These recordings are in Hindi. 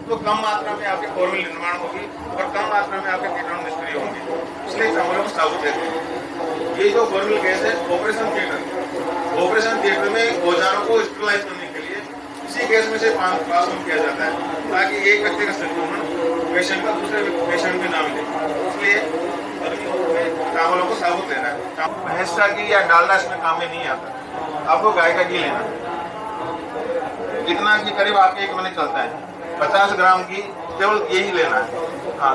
तो कम मात्रा में आपके बोरवेल निर्माण होगी और कम मात्रा में आपके कीटाणु निष्क्रिय होंगे, इसलिए हम लोग साबुत देते हैं। ये जो बोरवेल गैस है ऑपरेशन थिएटर में औजारों को स्टेरिलाइज करने के लिए इसी गैस में से पास ऑन किया जाता है, ताकि एक व्यक्ति का संक्रमण पेशेंट का दूसरे पेशेंट में ना मिले। इसलिए चावलों को साबुत लेना है। भैंस का घी या डालडा इसमें काम में नहीं आता, आपको गाय का घी लेना। इतना घी करीब आपके 1 महीने चलता है। 50 ग्राम घी केवल यही लेना है। हाँ,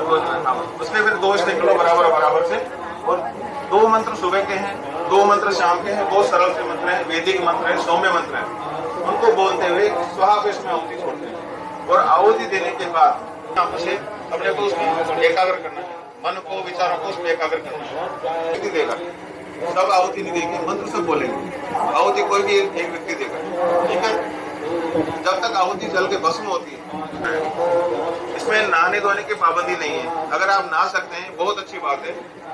उसमें फिर 2 स्टेप लो बराबर से। और 2 मंत्र सुबह के हैं, 2 मंत्र शाम के हैं। बहुत सरल से मंत्र हैं, वैदिक मंत्र है, सौम्य मंत्र है। उनको बोलते हुए स्वाहा पेश में आहुति छोड़ते हैं और आहुति देने के बाद से अपने को उसमें एकाग्र करना है, मन को विचारों को उसमें एकाग्र करना है। देगा सब आहुति नहीं देंगे, मंत्र सब बोलेंगे। आहुति कोई भी एक व्यक्ति देगा, ठीक है। जब तक आहुति जल के भस्म होती है, इसमें नहाने धोने की पाबंदी नहीं है। अगर आप नहा सकते हैं बहुत अच्छी बात है,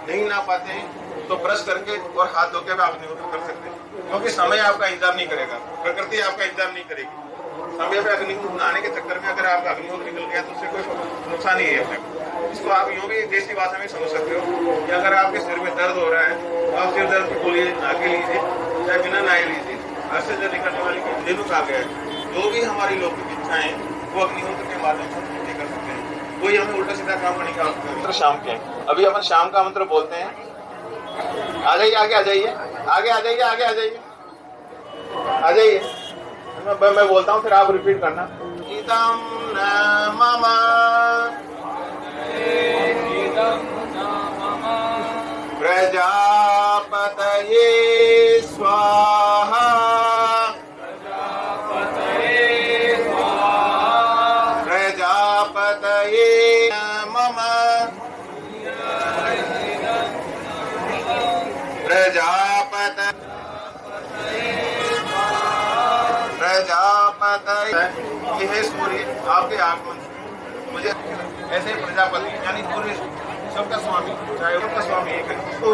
नहीं नहा पाते हैं तो ब्रश करके और हाथ धो के आप अग्निहोत्र कर सकते हैं, क्योंकि समय आपका इंतजार नहीं करेगा, प्रकृति आपका इंतजार नहीं करेगी। समय पे अग्निहोत्र नहाने के चक्कर में अगर आपका अग्निहोत्र निकल गया तो उससे कोई नुकसान ही है। इसको आप यूं भी देसी भाषा में समझ सकते हो कि अगर आपके सिर में दर्द हो रहा है तो आप सिर दर्द की गोली नहा के लीजिए, चाहे बिना नहाए लीजिए। ऐसे जो निकलने वाली देनुक आ गया है, जो भी हमारी लौकिक इच्छाएं वो अग्निहोत्र के माध्यम से पूरी कर सकते हैं। कोई हमें उल्टा सीधा काम करने का मंत्र शाम के, अभी अपन शाम का मंत्र बोलते हैं। आ जाइए, आगे आ जाइए, आगे आ जाइए, आगे आ जाइए, आ जाइए। मैं बोलता हूँ फिर आप रिपीट करना। इदं न मम प्रजापतये स्वाहा प्रजापतये मम प्रजापतये। यह सूर्य आपके आगमन से मुझे ऐसे प्रजापति यानी पूरे सबका स्वामी, चाहे उनका स्वामी एक है, उसको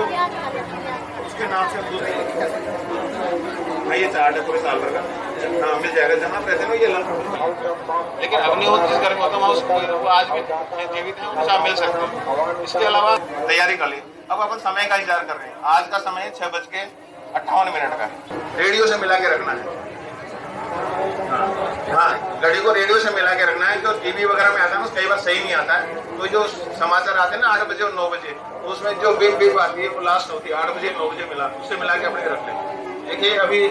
उसके नाम से दूसरे ये 4 पूरे साल भर का हाँ मिल जाएगा। जहाँ रहते ना ये लंका, लेकिन अग्निहोत्र जिस घर में होता है वो आज भी जीवित है, उनसे आप मिल सकते हैं। इसके अलावा तैयारी कर ली। अब अपन समय का इंतजार कर रहे हैं। आज का समय 6:58 का। रेडियो से मिला के रखना है। हाँ, घड़ी को रेडियो से मिला के रखना है। जो टीवी वगैरह में आता है ना कई बार सही नहीं आता है, तो जो समाचार आते हैं ना 8 बजे और 9 बजे, उसमें जो बीप आती है वो लास्ट होती है 8 बजे 9 बजे मिला, उससे मिला के अपने रख लें। देखिए अभी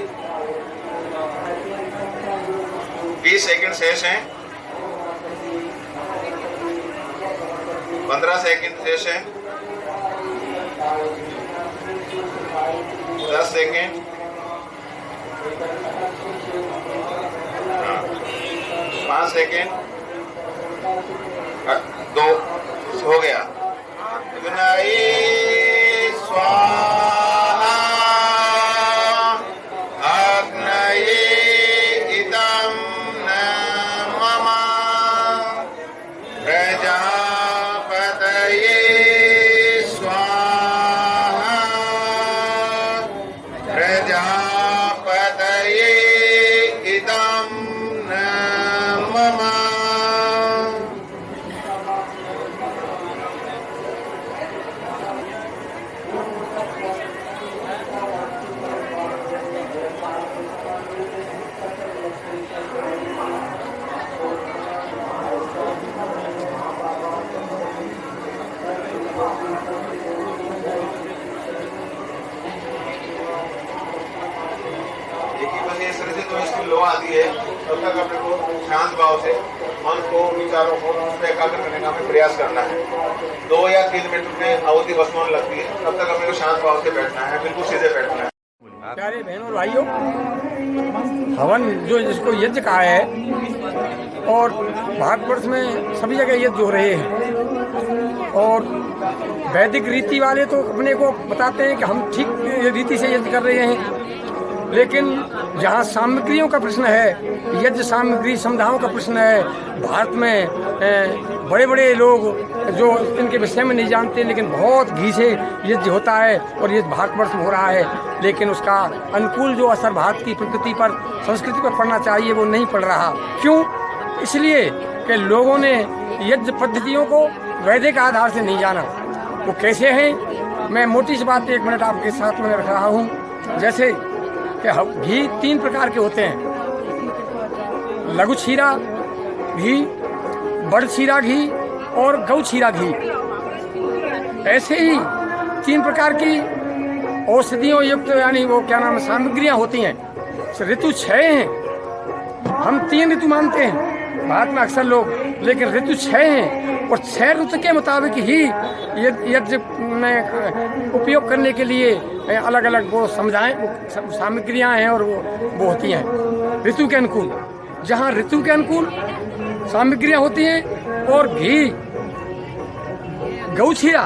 20 सेकंड शेष हैं, 15 सेकंड शेष हैं, 10 सेकंड, 5 सेकेंड, 2 हो गया। अग्नये स्वाहा अग्नये इदं न मम प्रजापतये स्वाहा प्रजापतये इदं न मम। तो इसकी लो आती है तब तक अपने को शांत भाव से मन को विचारों को एकाग्र करने का हमें प्रयास करना है। 2 या 3 मिनट में आहुति भस्म होने लगती है, तब तक अपने को शांत भाव से बैठना है, बिल्कुल सीधे बैठना है। प्यारे बहनों और भाइयों, हवन जो जिसको यज्ञ कहा है, और भारतवर्ष में सभी जगह यज्ञ हो रहे हैं। और वैदिक रीति वाले तो अपने को बताते हैं कि हम ठीक रीति से यज्ञ कर रहे हैं, लेकिन जहाँ सामग्रियों का प्रश्न है, यज्ञ सामग्री समुदायों का प्रश्न है, भारत में बड़े बड़े लोग जो इनके विषय में नहीं जानते, लेकिन बहुत घी से यज्ञ होता है और ये भारतवर्ष में हो रहा है, लेकिन उसका अनुकूल जो असर भारत की प्रकृति पर, संस्कृति पर पड़ना चाहिए वो नहीं पड़ रहा। क्यों? इसलिए कि लोगों ने यज्ञ पद्धतियों को वैदिक आधार से नहीं जाना। वो कैसे हैं? मैं मोटी सी बात 1 मिनट आपके साथ में रख रहा हूँ। जैसे कि घी 3 प्रकार के होते हैं, लघु क्षीरा घी, बड़ क्षीरा घी और गौ क्षीरा घी। ऐसे ही 3 प्रकार की औषधियों युक्त यानी वो क्या नाम सामग्रियाँ होती हैं। ऋतु 6 हैं, हम 3 ऋतु मानते हैं भारत में अक्सर लोग, लेकिन ऋतु 6 हैं और 6 ऋतु के मुताबिक ही यज्ञ में उपयोग करने के लिए अलग अलग वो सामग्रियाँ हैं और वो होती हैं ऋतु के अनुकूल। जहाँ ऋतु के अनुकूल सामग्रियाँ होती हैं और घी, गौ क्षीरा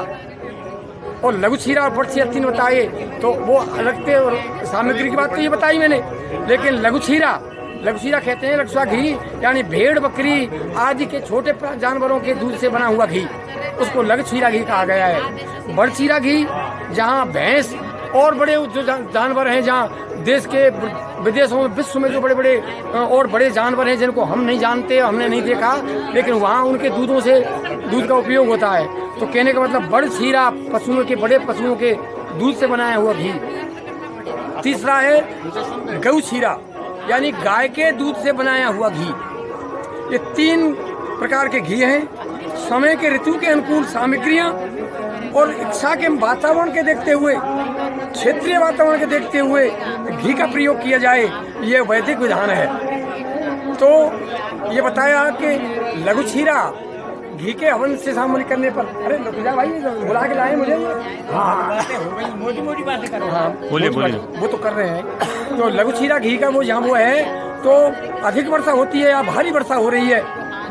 और लघु क्षीरा और बड़ क्षीरा 3 बताए, तो वो अलग थे। और सामग्री की बात तो ये बताई मैंने, लेकिन लघु क्षीरा कहते हैं लक्षुआ घी, यानी भेड़ बकरी आदि के छोटे जानवरों के दूध से बना हुआ घी, उसको लघु क्षीरा घी कहा गया है। बड़ क्षीरा घी जहाँ भैंस और बड़े जो जानवर हैं, जहाँ देश के विदेशों में, विश्व में जो बड़े बड़े और बड़े जानवर हैं जिनको हम नहीं जानते, हमने नहीं देखा, लेकिन वहाँ उनके दूधों से दूध का उपयोग होता है। तो कहने का मतलब बड़ क्षीरा पशुओं के, बड़े पशुओं के दूध से बनाया हुआ घी। तीसरा है गौ क्षीरा, यानी गाय के दूध से बनाया हुआ घी। ये 3 प्रकार के घी हैं। समय के ऋतु के अनुकूल सामग्रियाँ और इच्छा के वातावरण के देखते हुए, क्षेत्रीय वातावरण के देखते हुए घी का प्रयोग किया जाए, ये वैदिक विधान है। तो ये बताया कि लघु क्षीरा घी के हवन से शामिल करने पर, अरे लुजा भाई बुला के लाए मुझे। हाँ मोटी बातें कर रहे हैं। हाँ बोलिए वो तो कर रहे हैं। तो लघु क्षीरा घी का वो जहाँ वो है, तो अधिक वर्षा होती है या भारी वर्षा हो रही है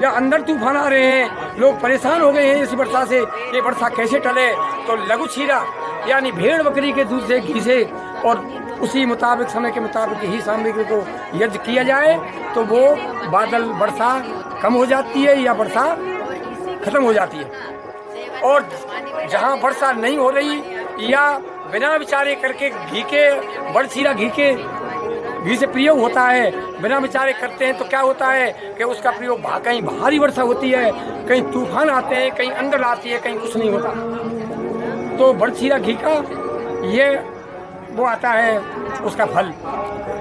या अंदर तूफान आ रहे हैं, लोग परेशान हो गए हैं इसी वर्षा से, ये वर्षा कैसे टले, तो लघु क्षीरा यानी भेड़ बकरी के दूध से, घी से और उसी मुताबिक समय के मुताबिक ही सामग्री को यज्ञ किया जाए, तो वो बादल वर्षा कम हो जाती है या वर्षा खत्म हो जाती है। और जहाँ वर्षा नहीं हो रही या बिना विचारे करके घी के, बड़ क्षीरा घी से प्रयोग होता है, बिना विचारे करते हैं, तो क्या होता है कि उसका प्रयोग कहीं भारी वर्षा होती है, कहीं तूफान आते हैं, कहीं अंदर आती है, कहीं कुछ नहीं होता। तो बड़ क्षीरा घी का ये वो आता है उसका फल।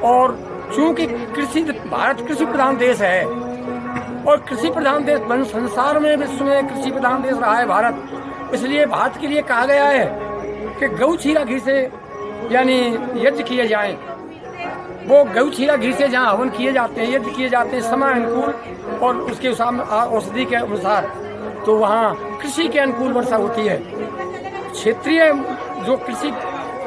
और चूँकि भारत कृषि प्रधान देश है और कृषि प्रधान देश संसार में, विश्व में कृषि प्रधान देश रहा है भारत, इसलिए भारत के लिए कहा गया है कि गौ क्षीरा घी से यानी यज्ञ किए जाएं। वो गौ क्षीरा घी से जहाँ हवन किए जाते हैं, यज्ञ किए जाते हैं समय अनुकूल और उसके औषधि के अनुसार, तो वहाँ कृषि के अनुकूल वर्षा होती है, क्षेत्रीय जो कृषि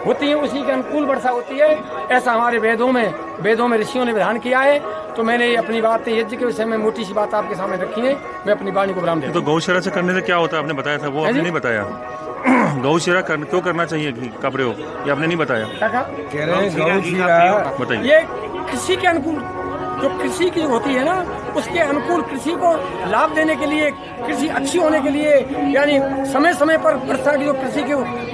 होती है उसी के अनुकूल वर्षा होती है। ऐसा हमारे वेदों में ऋषियों ने विधान किया है। तो मैंने अपनी बात यज्ञ के विषय में मोटी सी बात आपके सामने रखी है, मैं अपनी वाणी को विराम देता हूं। तो गौशाला से करने से क्या होता है, आपने बताया था, वो आपने नहीं बताया। गौशाला क्यों करना चाहिए घी का प्रयोग, ये आपने नहीं बताया। क्या कह रहे हैं? गौशाला बताइए। ये कृषि के अनुकूल, जो कृषि की होती है ना, उसके अनुकूल कृषि को लाभ देने के लिए, कृषि अच्छी होने के लिए, यानी समय समय पर वर्षा की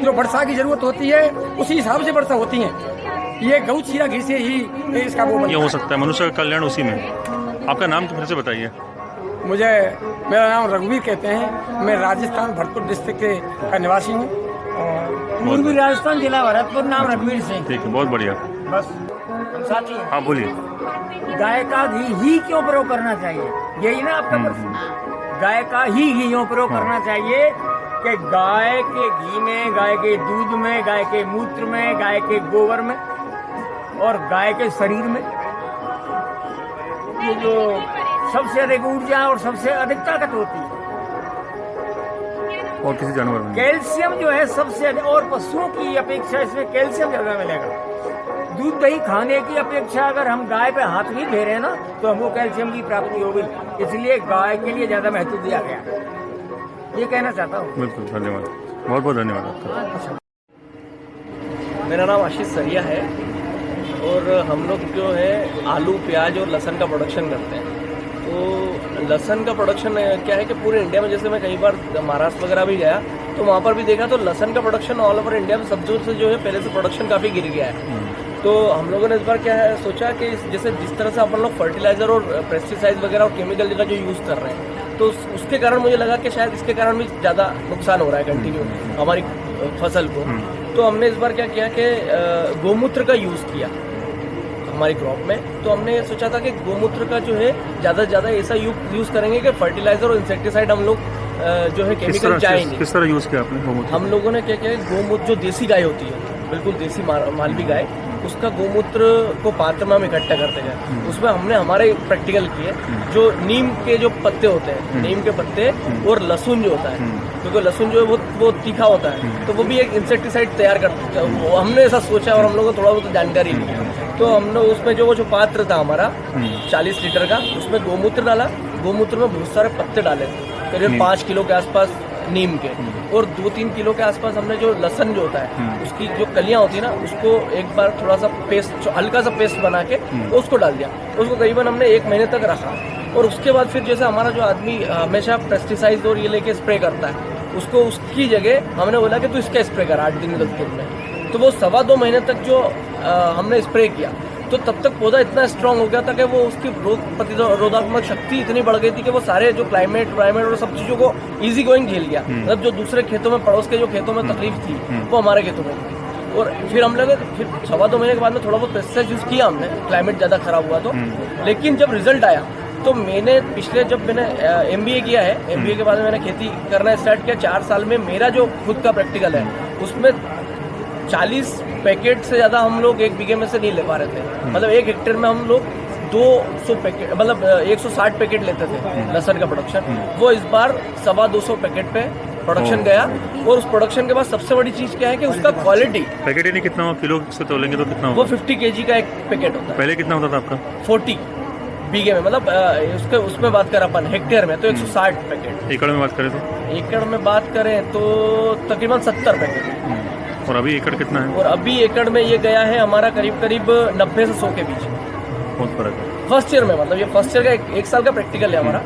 जो वर्षा की जरूरत होती है उसी हिसाब से वर्षा होती है। ये गौ क्षीरा घी से ही इसका वो ये हो सकता है, मनुष्य का कल्याण उसी में। आपका नाम तो फिर से बताइए। मेरा नाम रघुवीर कहते हैं, मैं राजस्थान भरतपुर डिस्ट्रिक्ट का निवासी हूँ और पूर्वी राजस्थान जिला भरतपुर, नाम रघुवीर सिंह। ठीक है, बहुत बढ़िया। बस हम साथी। हाँ बोलिए। गाय का घी ही क्यों प्रयोग करना चाहिए, यही ना आपका प्रश्न? गाय का ही घी क्यों प्रयोग करना चाहिए कि गाय के घी में, गाय के दूध में, गाय के मूत्र में, गाय के गोबर में और गाय के शरीर में ये जो सबसे अधिक ऊर्जा और सबसे अधिक ताकत होती है, और किसी जानवर में कैल्शियम जो है सबसे अधिक, और पशुओं की अपेक्षा इसमें कैल्शियम ज्यादा मिलेगा। दूध दही खाने की अपेक्षा अगर हम गाय पे हाथ नहीं फेरे ना तो हमको कैल्शियम की प्राप्ति होगी, इसलिए गाय के लिए ज्यादा महत्व दिया गया, ये कहना चाहता हूँ। बिल्कुल, धन्यवाद, बहुत बहुत धन्यवाद आपका। मेरा नाम आशीष सरिया है और हम लोग जो है आलू, प्याज और लहसुन का प्रोडक्शन करते हैं। तो लहसुन का प्रोडक्शन क्या है कि पूरे इंडिया में, जैसे मैं कई बार महाराष्ट्र वगैरह भी गया तो वहाँ पर भी देखा तो लहसुन का प्रोडक्शन ऑल ओवर इंडिया में सब्जियों से जो है पहले से प्रोडक्शन काफ़ी गिर गया है। तो हम लोगों ने इस बार क्या है सोचा कि जैसे जिस तरह से अपन लोग फर्टिलाइजर और पेस्टिसाइड वगैरह और केमिकल का जो यूज़ कर रहे हैं तो उसके कारण मुझे लगा कि शायद इसके कारण भी ज़्यादा नुकसान हो रहा है कंटिन्यू हमारी फसल को। तो हमने इस बार क्या किया कि गौमूत्र का यूज़ किया हमारी क्रॉप में। तो हमने ये सोचा था कि गौमूत्र का जो है ज़्यादा से ज़्यादा ऐसा यूज़ करेंगे कि फर्टिलाइजर और इंसेक्टिसाइड हम लोग जो है केमिकल जाएंगे। किस तरह यूज़ किया आपने गौमूत्र? हम लोगों ने क्या किया, गौमूत्र जो देसी गाय होती है, बिल्कुल देसी मालवी गाय, उसका गौमूत्र को पात्र में हम इकट्ठा करते गए। उसमें हमने हमारे प्रैक्टिकल किए, जो नीम के जो पत्ते होते हैं, नीम के पत्ते और लहसुन जो होता है, क्योंकि लहसुन जो है वो तीखा होता है, तो वो भी एक इंसेक्टिसाइड तैयार करते हैं। हमने ऐसा सोचा और हम लोगों को थोड़ा बहुत जानकारी ली। तो हमने उसमें जो पात्र था हमारा 40 लीटर का, उसमें गौमूत्र डाला। गौमूत्र में बहुत सारे पत्ते डाले, करीब 5 किलो के आसपास नीम के, और 2-3 किलो के आसपास हमने जो लहसुन जो होता है उसकी जो कलियां होती है ना, उसको एक बार थोड़ा सा पेस्ट, हल्का सा पेस्ट बना के उसको डाल दिया। उसको करीबन हमने 1 महीने तक रखा। और उसके बाद फिर जैसे हमारा जो आदमी हमेशा पेस्टिसाइड और ये लेके स्प्रे करता है, उसको उसकी जगह हमने बोला कि तू इसका स्प्रे कर 8 दिन 10 दिन में। तो वो 2.25 महीने तक जो हमने स्प्रे किया, तो तब तक पौधा इतना स्ट्रांग हो गया था कि वो उसकी रोग प्रतिरोधात्मक शक्ति इतनी बढ़ गई थी कि वो सारे जो क्लाइमेट और सब चीज़ों को इजी गोइंग झेल गया। मतलब जो दूसरे खेतों में, पड़ोस के जो खेतों में तकलीफ थी वो हमारे खेतों में थी। और फिर हम लोग फिर 2.25 महीने के बाद में थोड़ा बहुत पेस्टिसाइड यूज़ किया हमने, क्लाइमेट ज़्यादा खराब हुआ तो। लेकिन जब रिजल्ट आया तो मैंने जब मैंने MBA किया है, MBA के बाद मैंने खेती करना स्टार्ट किया। 4 साल में मेरा जो खुद का प्रैक्टिकल है उसमें 40 पैकेट से ज़्यादा हम लोग 1 बीघे में से नहीं ले पा रहे थे। मतलब 1 हेक्टेयर में हम लोग 200 पैकेट, मतलब 160 पैकेट लेते थे लहसुन का प्रोडक्शन। वो इस बार 225 पैकेट पे प्रोडक्शन गया। और उस प्रोडक्शन के बाद सबसे बड़ी चीज़ क्या है कि उसका क्वालिटी। पैकेट यानी कितना हो, किलो से तोलेंगे तो कितना वो 50 kg का एक पैकेट होता है। पहले कितना होता था आपका? 40 बीघे में, मतलब उसमें बात करें अपन हेक्टेयर में तो 160 पैकेट। एकड़ में बात करें तो? एकड़ में बात करें तो तकरीबन 70 पैकेट। और अभी एकड़ कितना है? और अभी एकड़ में ये गया है हमारा करीब 90 से 100 के बीच। बहुत फर्क है फर्स्ट ईयर में, मतलब ये फर्स्ट ईयर का एक साल का प्रैक्टिकल है हमारा।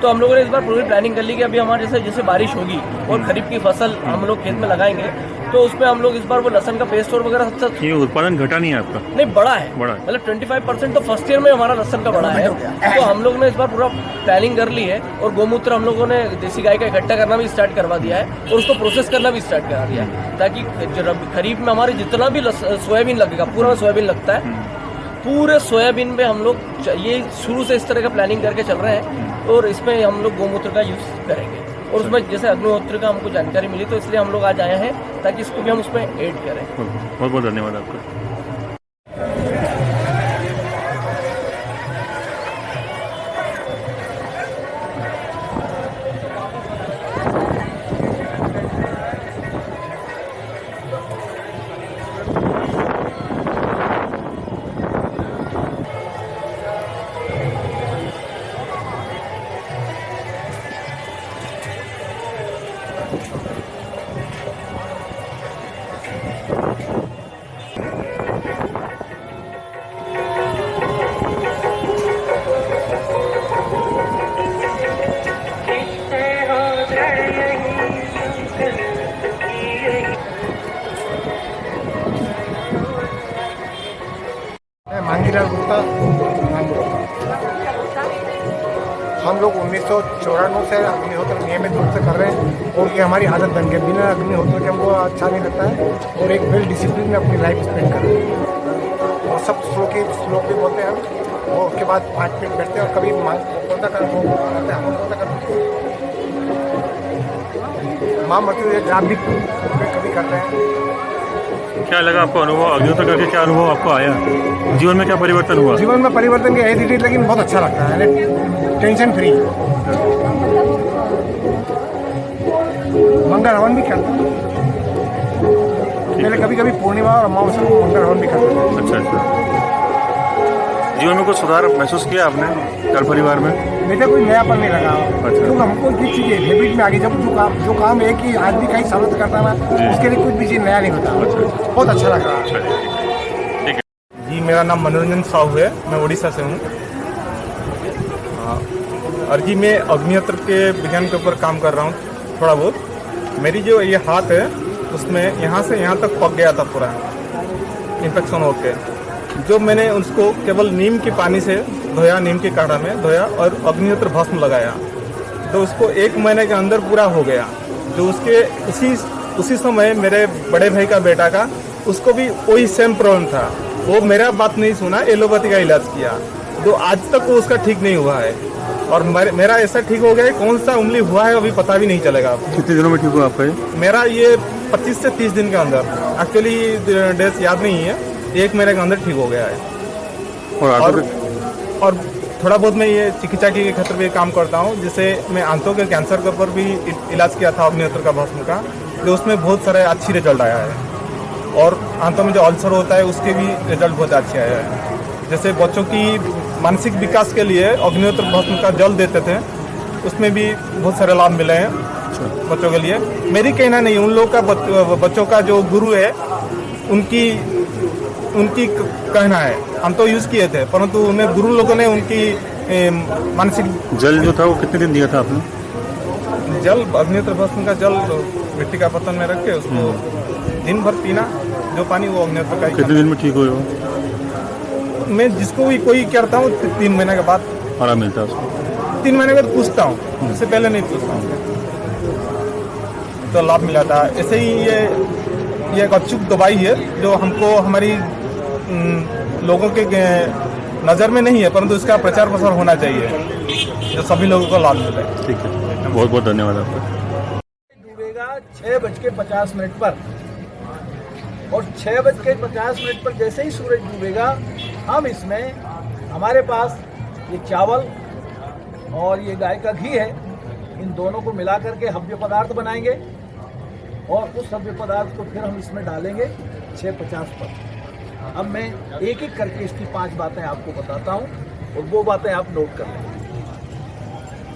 तो हम लोगों ने इस बार पूरी प्लानिंग कर ली कि अभी हमारे जैसे बारिश होगी और खरीफ की फसल हम लोग खेत में लगाएंगे, तो उसमें हम लोग इस बार वो लहसुन का पेस्ट और वगैरह सब। ये उत्पादन घटा नहीं है आपका? नहीं, बड़ा है, बड़ा है। मतलब 25% तो फर्स्ट ईयर में हमारा लहसुन का बड़ा है। तो हम लोग ने इस बार पूरा प्लानिंग कर ली है। और गौमूत्र हम लोगों ने देसी गाय का इकट्ठा करना भी स्टार्ट करवा दिया है और उसको प्रोसेस करना भी स्टार्ट करा दिया है, ताकि खरीफ में हमारे जितना भी सोयाबीन लगेगा, पूरा सोयाबीन लगता है, पूरे सोयाबीन में हम लोग ये शुरू से इस तरह का प्लानिंग करके चल रहे हैं। और इसमें हम लोग गौमूत्र का यूज़ करेंगे। और उसमें जैसे अग्निहोत्र का हमको जानकारी मिली तो इसलिए हम लोग आज आए हैं ताकि इसको भी हम उसमें ऐड करें। बहुत बहुत धन्यवाद आपका। मांगीलाल गुप्ता। हम लोग 1994 से अग्निहोत्र नियमित रूप से कर रहे हैं और ये हमारी आदत बन गई। बिना अग्निहोत्र के हमको अच्छा नहीं लगता है और एक वेल डिसिप्लिन में अपनी लाइफ स्पेंड कर रहे हैं। और सब श्लोक भी बोलते हैं हम, और उसके बाद 5 मिनट बैठते हैं और कभी करते हैं माँ मृत्यु ग्राम भी कभी करते हैं। क्या लगा आपको अनुभव अग्निहोत्र करके? क्या अनुभव आपको आया? जीवन में क्या परिवर्तन हुआ? जीवन में परिवर्तन के ऐसी चीज, लेकिन बहुत अच्छा लगता है, टेंशन फ्री। मंगल हवन भी करता है। पहले कभी कभी पूर्णिमा और अमावस्या को मंगल हवन भी करते थे। अच्छा अच्छा। जीवन में कुछ सुधार महसूस किया आपने घर परिवार में? बेटा कोई नयापन नहीं लगा, क्योंकि हमको ये चीज़ हैबिट में आ गई। जब जो काम है कि आदमी कहीं साबित करता ना, उसके लिए कुछ भी चीज़ नया नहीं होता। बहुत अच्छा लग रहा है। जी, मेरा नाम मनोरंजन साहू है, मैं उड़ीसा से हूँ। और जी मैं अग्निहोत्र के विज्ञान के ऊपर काम कर रहा हूँ थोड़ा बहुत। मेरी जो ये हाथ है उसमें यहाँ से यहाँ तक पक गया था पूरा, इन्फेक्शन होके। जो मैंने उसको केवल नीम के पानी से धोया, नीम के काढ़ा में धोया और अग्निहोत्र भस्म लगाया, तो उसको 1 महीने के अंदर पूरा हो गया। जो उसके उसी समय मेरे बड़े भाई का बेटा का, उसको भी वही सेम प्रॉब्लम था। वो मेरा बात नहीं सुना, एलोपैथी का इलाज किया, तो आज तक वो उसका ठीक नहीं हुआ है। और मेरा ऐसा ठीक हो गया है, कौन सा उंगली हुआ है अभी पता भी नहीं चलेगा। कितने दिनों में ठीक हुआ आपका ये? मेरा ये 25 से 30 दिन के अंदर, एक्चुअली डेट्स याद नहीं है, 1 महीने के अंदर ठीक हो गया है। और थोड़ा बहुत मैं ये चिकित्सा के क्षेत्र में काम करता हूँ, जिससे मैं आंतों के कैंसर के ऊपर भी इलाज किया था अग्निहोत्र का भस्म का, जो उसमें बहुत सारे अच्छी रिजल्ट आया है। और आंतों में जो अल्सर होता है उसके भी रिजल्ट बहुत अच्छे आए हैं। जैसे बच्चों की मानसिक विकास के लिए अग्निहोत्र भस्म का जल देते थे, उसमें भी बहुत सारे लाभ मिले हैं बच्चों के लिए। मेरी कहना नहीं, उन लोगों का बच्चों का जो गुरु है उनकी कहना है। हम तो यूज़ किए थे, परंतु उन्हें गुरु लोगों ने उनकी मानसिक जल जो था वो कितने दिन दिया था आपने? जल अग्निहोत्र भस्म का जल मिट्टी का बर्तन में रख के उसको दिन भर पीना, जो पानी वो अग्निहोत्र का। कितने दिन में ठीक हुए हो? मैं जिसको भी कोई करता हूँ 3 महीने के बाद आराम मिलता है उसको? 3 महीने के बाद पूछता हूँ, इससे पहले नहीं पूछता हूँ, तो लाभ मिला था। ऐसे ही ये एक अचूक दवाई है जो हमको हमारी लोगों के नज़र में नहीं है, परंतु इसका प्रचार प्रसार होना चाहिए, जो सभी लोगों को लाभ मिले। ठीक है, बहुत बहुत धन्यवाद आपका। डूबेगा 6:50 पर, और 6:50 पर जैसे ही सूरज डूबेगा, हम इसमें हमारे पास ये चावल और ये गाय का घी है, इन दोनों को मिला करके हव्य पदार्थ बनाएंगे, और उस हव्य पदार्थ को फिर हम इसमें डालेंगे 6:50 पर। अब मैं एक एक करके इसकी 5 बातें आपको बताता हूँ, और वो बातें आप नोट कर लें।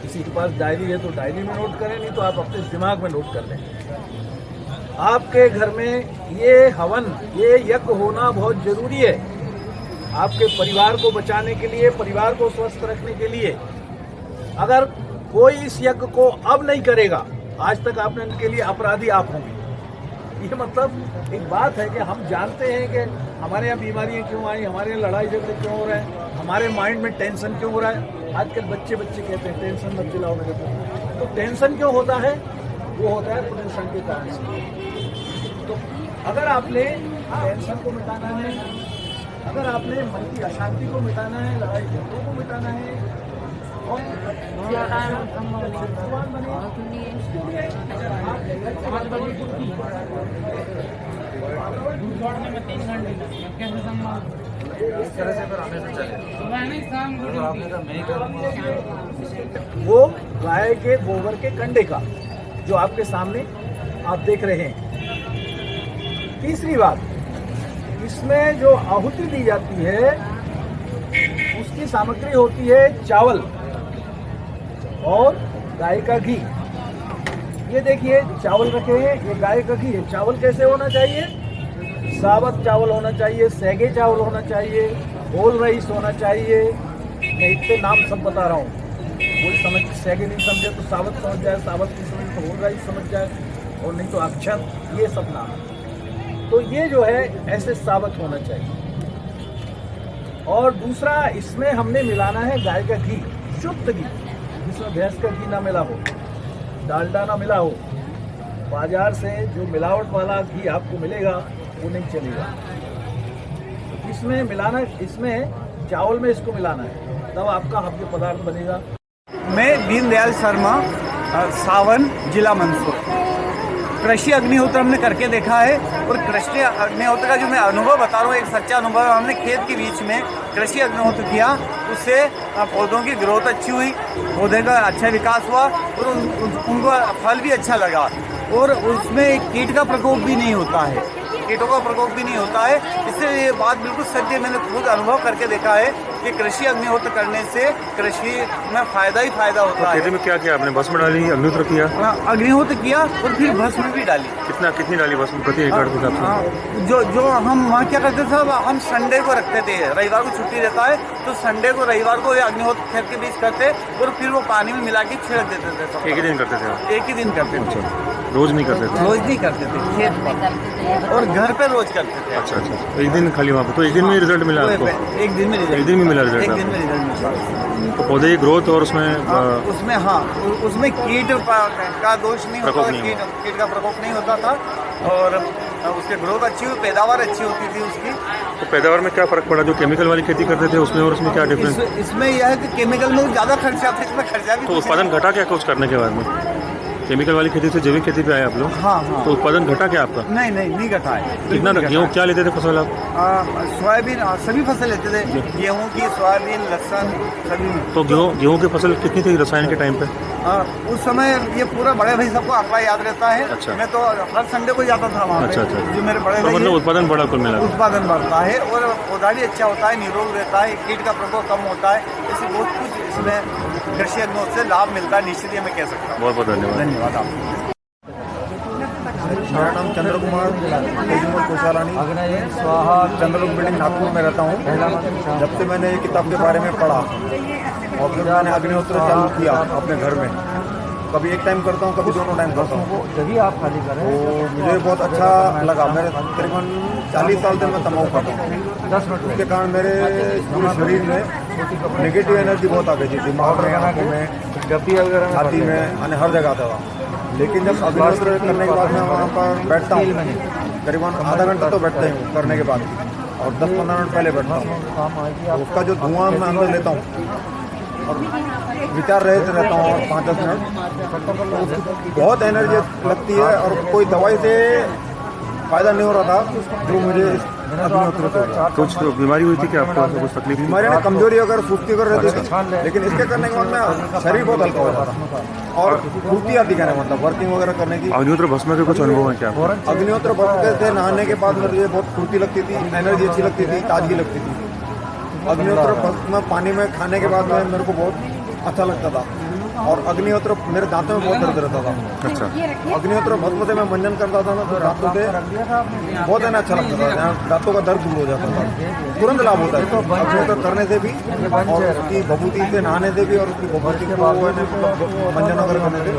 किसी के पास डायरी है तो डायरी में नोट करें, नहीं तो आप अपने दिमाग में नोट कर लें। आपके घर में ये हवन, ये यज्ञ होना बहुत जरूरी है, आपके परिवार को बचाने के लिए, परिवार को स्वस्थ रखने के लिए। अगर कोई इस यज्ञ को अब नहीं करेगा, आज तक आपने इनके लिए अपराधी आप होंगे। ये मतलब एक बात है कि हम जानते हैं कि हमारे यहाँ बीमारियाँ क्यों आई, हमारे यहाँ लड़ाई झगड़े क्यों हो रहे हैं, हमारे माइंड में टेंशन क्यों हो रहा है। आजकल बच्चे कहते हैं टेंशन मत दिलाओ मेरे को। तो टेंशन क्यों होता है? वो होता है प्रदूषण के कारण से। तो अगर आपने टेंशन को मिटाना है, अगर आपने मन की अशांति को मिटाना है, लड़ाई झगड़ों को मिटाना है, और वो गाय के गोबर के कंडे का, जो आपके सामने आप देख रहे हैं। तीसरी बात, इसमें जो आहुति दी जाती है उसकी सामग्री होती है चावल और गाय का घी। ये देखिए चावल रखे हैं, ये गाय का घी है। चावल कैसे होना चाहिए? साबुत चावल होना चाहिए, सेगे चावल होना चाहिए, होल राइस होना चाहिए। मैं इतने नाम सब बता रहा हूँ, कोई समझ सेगे नहीं समझे तो साबुत समझ जाए, साबुत नहीं समझे तो होल राइस समझ जाए, और नहीं तो अक्षत, ये सब नाम। तो ये जो है ऐसे साबुत होना चाहिए। और दूसरा, इसमें हमने मिलाना है गाय का घी, शुद्ध घी, जिसमें भैंस का घी ना मिला हो, डालडा ना मिला हो। बाजार से जो मिलावट वाला घी आपको मिलेगा वो नहीं चलेगा। इसमें मिलाना, इसमें चावल में इसको मिलाना है, तब आपका हव्य पदार्थ बनेगा। मैं दीनदयाल शर्मा, सावन, जिला मंदसौर। कृषि अग्निहोत्र हमने करके देखा है, और कृषि अग्निहोत्र का जो मैं अनुभव बता रहा हूँ, एक सच्चा अनुभव। हमने खेत के बीच में कृषि अग्निहोत्र किया, उससे पौधों की ग्रोथ अच्छी हुई, पौधे का अच्छा विकास हुआ, और उनको फल भी अच्छा लगा, और उसमें कीट का प्रकोप भी नहीं होता है। कीटों का प्रकोप भी नहीं होता है। इससे ये बात बिल्कुल सत्य, मैंने खुद अनुभव करके देखा है कि कृषि अग्निहोत्र करने से कृषि में फायदा ही फायदा होता खेती है। में क्या किया आपने? भस्म डाली, अग्निहोत्र किया? अग्निहोत्र किया और फिर भस्म भी डाली। कितनी डाली भस्म प्रति एकड़ के हिसाब से? जो हम वहाँ क्या करते थे, हम संडे को रखते थे, रविवार को छुट्टी रहता है तो संडे को रविवार को ये अग्निहोत्र खेत के बीच करते और फिर वो पानी में मिला के छिड़क देते थे सब। एक ही दिन करते थे आप? एक ही दिन करते थे, रोज नहीं करते थे? रोज नहीं करते थे, खेत पर और घर पे रोज करते थे। अच्छा अच्छा, एक दिन खाली वहाँ पे, तो एक दिन में रिजल्ट मिला आपको? एक दिन में रिजल्ट, एक दिन में मिला रिजल्ट? एक दिन में रिजल्ट मिला। तो पौधे की ग्रोथ और उसमें उसमें हाँ, उसमें कीट का दोष नहीं होता, कीट का प्रकोप नहीं होता था और उसके ग्रोथ अच्छी हुई, पैदावार अच्छी होती थी उसकी। तो पैदावार में क्या फर्क पड़ा जो केमिकल वाली खेती करते थे उसमें और उसमें क्या डिफरेंस? इसमें यह है कि केमिकल में ज़्यादा खर्चा था, इसमें खर्चा भी। तो उत्पादन घटा क्या कुछ करने के बाद में? केमिकल वाली खेती से जैविक खेती पे आए आप लोग? हाँ हाँ। तो उत्पादन घटा क्या आपका? नहीं घटा है। कितना? गेहूँ क्या लेते थे फसल आप? सोयाबीन, सभी फसल लेते थे, गेहूँ की, सोयाबीन, लहसुन, सभी। तो गेहूँ की फसल कितनी थी रसायन के टाइम पे? उस समय ये पूरा बड़े भाई सबको आंकड़ा याद रहता है। अच्छा। मैं तो हर संडे को जाता था वहाँ पे। अच्छा अच्छा, जो मेरे बड़े तो भाई मतलब उत्पादन बड़ा कुल मिला? उत्पादन बढ़ता है और पौधा भी अच्छा होता है, निरोग रहता है, कीट का प्रकोप कम होता है, ऐसे बहुत कुछ इसमें कृषि अग्निहोत्र से लाभ मिलता है, निश्चित ही मैं कह सकता हूँ। बहुत बहुत धन्यवाद। धन्यवाद आपको। मेरा नाम चंद्र कुमार तेजमल कोशालानी, चंद्रलोक बिल्डिंग नागपुर में रहता हूँ। जब से मैंने ये किताब के बारे में पढ़ा और जब मैंने अग्निहोत्र चालू किया अपने घर में, कभी एक टाइम करता हूँ, कभी दोनों टाइम करता हूँ, जब आप खाली करें तो मुझे बहुत अच्छा लगा। मेरे तकरीबन 40 साल से मैं तम्बाकू खाता हूँ, उसके कारण मेरे पूरे शरीर में नेगेटिव एनर्जी बहुत आ गई थी, दिमाग में, आँखों में, छाती में, यानी हर जगह था। लेकिन जब अग्निहोत्र करने के बाद मैं वहाँ पर बैठता हूँ, करीबन आधा घंटा तो बैठता ही हूँ करने के बाद, और 10-15 मिनट पहले बैठता हूँ। तो उसका जो धुआं मैं अंदर लेता हूँ और विचार रहित रहता हूँ और 5-10 मिनट, बहुत एनर्जी लगती है और कोई दवाई से फायदा नहीं हो रहा था जो मुझे अग्निहोत्र से हुआ। कुछ बीमारी हुई थी क्या आपको? कुछ तकलीफ? बीमारी ने कमजोरी अगर सुस्ती अगर रहती थी, लेकिन इसके करने के बाद में शरीर बहुत हल्का हो जाता और फुर्ती आती, कहने मतलब वर्किंग वगैरह करने की। अग्निहोत्र भस्म के कुछ अनुभव है क्या? अग्निहोत्र भस्म से नहाने के बाद मुझे बहुत फुर्ती लगती थी, एनर्जी अच्छी लगती थी, ताजगी लगती थी। अग्निहोत्र भस्म पानी में खाने के बाद में मेरे को बहुत अच्छा लगता था और अग्निहोत्र मेरे दांतों में बहुत दर्द रहता था। अच्छा। अग्निहोत्र भस्म से मैं मंजन करता था ना, तो दांतों से बहुत है ना अच्छा लगता था, यहाँ दांतों का दर्द दूर हो जाता था, तुरंत लाभ होता है अग्निहोत्र करने से भी और उसकी भभूति से नहाने से भी और उसकी भभूति को मंजन वगैरह करने से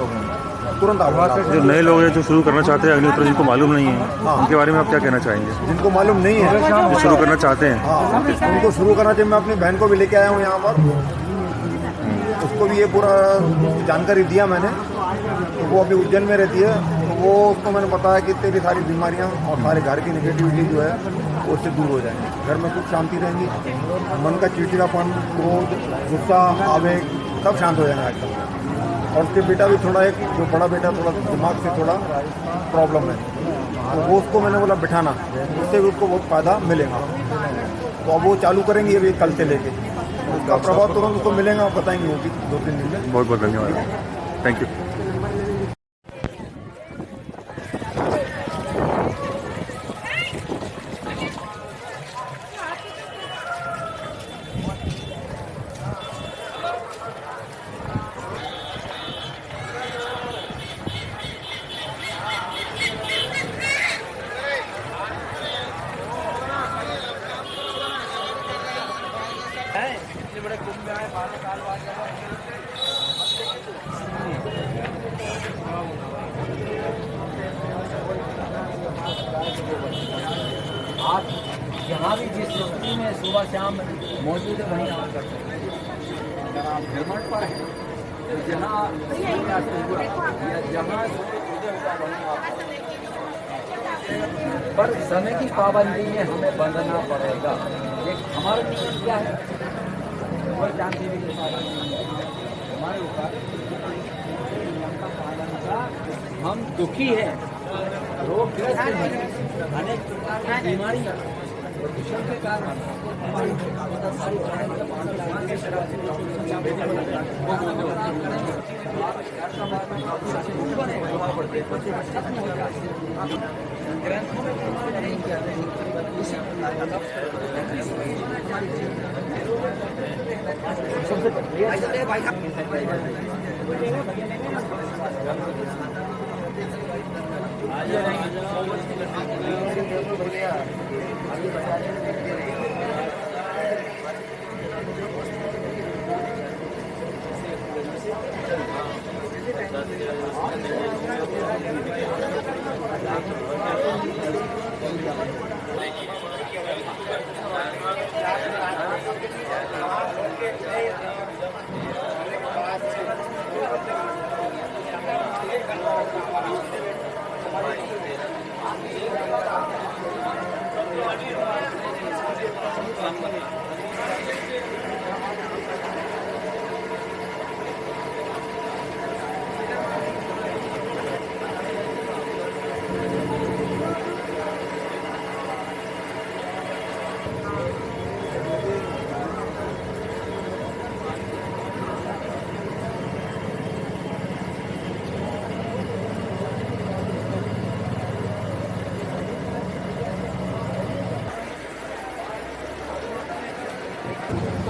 तुरंत आता है। जो नए लोग हैं जो शुरू करना चाहते हैं अग्निहोत्र, जिनको मालूम नहीं है, उनके बारे में आप क्या कहना चाहेंगे? जिनको मालूम नहीं है, जो शुरू करना चाहते हैं, हाँ, उनको शुरू करना चाहिए। मैं अपनी बहन को भी लेके आया हूँ यहाँ पर, उसको भी ये पूरा जानकारी दिया मैंने, तो वो अभी उज्जैन में रहती है, तो वो उसको मैंने बताया कि तेरी सारी बीमारियाँ और सारे घर की नेगेटिविटी जो है वो उससे दूर हो जाएंगी, घर में सुख शांति रहेंगी, मन का चिड़चिड़ापन, क्रोध, गुस्सा, आवेग सब शांत हो जाएंगे आजकल। और उसके बेटा भी थोड़ा, एक जो बड़ा बेटा थोड़ा दिमाग से थोड़ा प्रॉब्लम है, तो वो उसको मैंने बोला बिठाना, उससे भी उसको बहुत फ़ायदा मिलेगा। तो अब वो चालू करेंगे अभी कल से लेके, उसका प्रभाव तुरंत उसको मिलेगा, बताएंगे वो भी 2-3 दिन में। बहुत बहुत धन्यवाद, थैंक यू। आप जहाँ भी जिस व्यक्ति में सुबह शाम मौजूद है वहीं आप कर सकते हैं। अगर आप भ्रमण पर हैं तो जहाँ या जहाँ पर समय की पाबंदी में हमें बंधना पड़ेगा। एक हमारे लिए क्या है, और जानते हुए के पाबंदी हमारे ऊपर नियम का पालन का हम दुखी हैं, रोगग्रस्त हैं, अनेक प्रकार की बीमारियां प्रदूषण के कारण हमारी सारी ग्रंथों में प्रमाण नहीं किया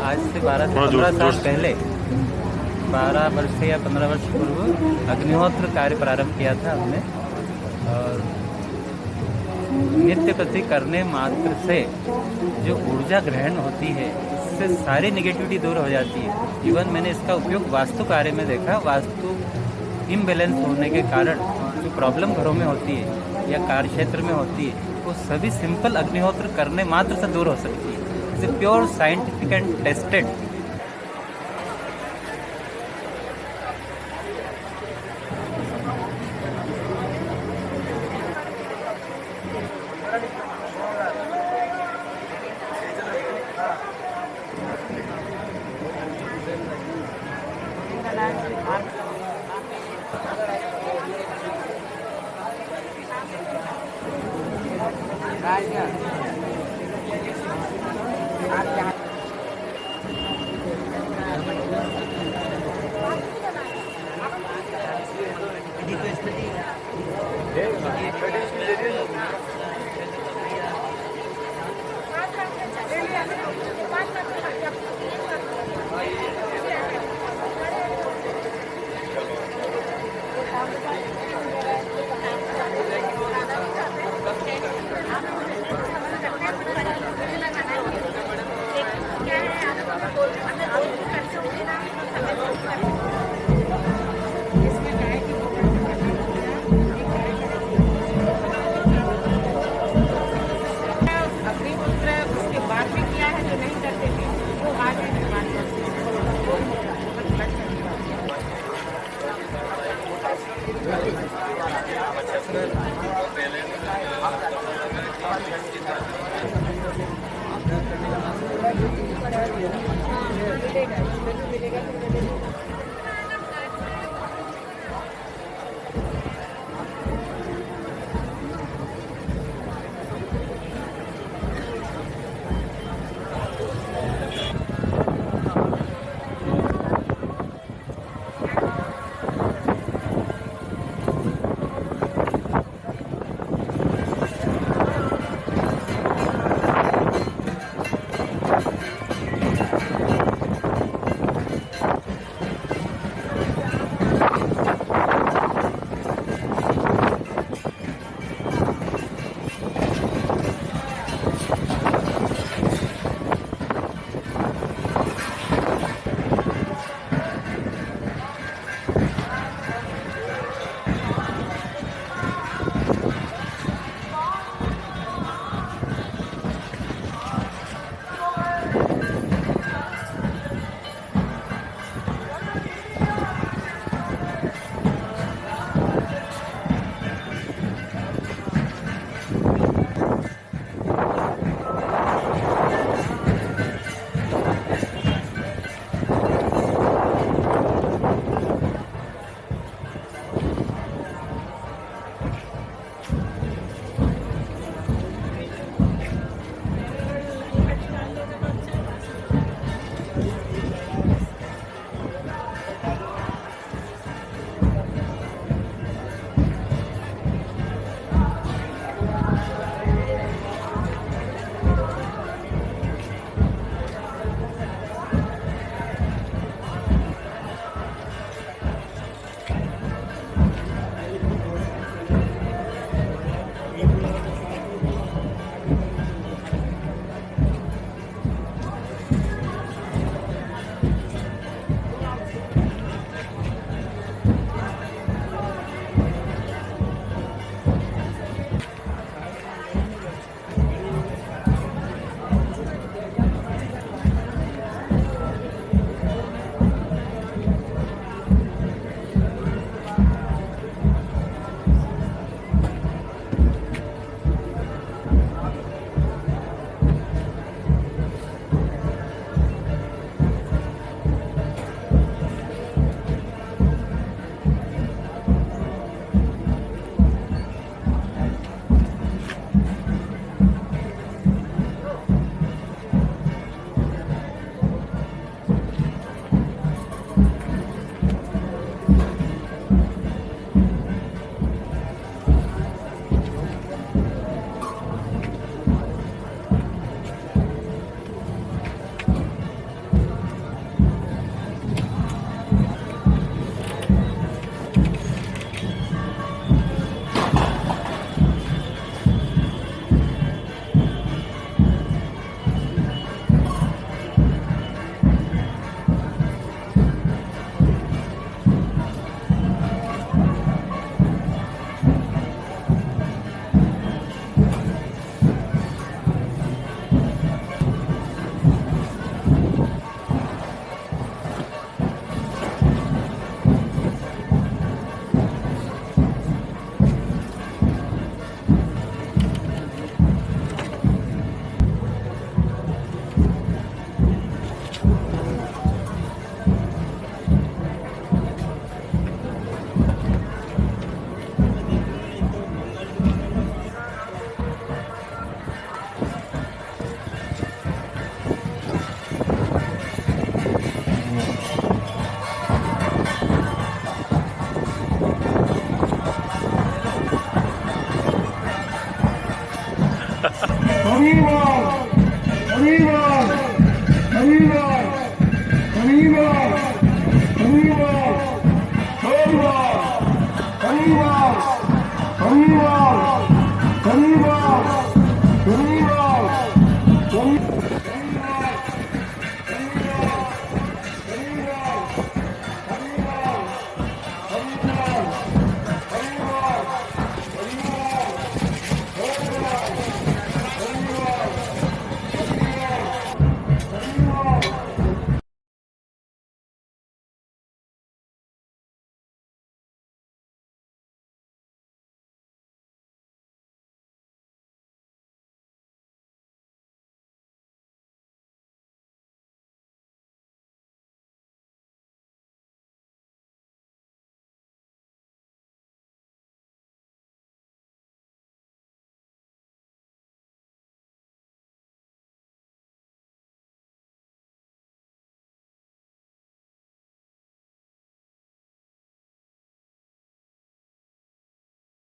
आज से 12 से थोड़ा 15 जोर साल से। पहले 12 वर्ष से या 15 वर्ष पूर्व अग्निहोत्र कार्य प्रारंभ किया था हमने। और नित्य प्रति करने मात्र से जो ऊर्जा ग्रहण होती है इससे सारी नेगेटिविटी दूर हो जाती है। इवन मैंने इसका उपयोग वास्तु कार्य में देखा। वास्तु इम्बैलेंस होने के कारण जो प्रॉब्लम घरों में होती है या कार्य क्षेत्र में होती है वो सभी सिंपल अग्निहोत्र करने मात्र से दूर हो सकती है। It's a pure scientific and tested. अग्निहोत्र उसके बाद में किया है जो नहीं करते थे वो आज है निर्माण मिलेगा।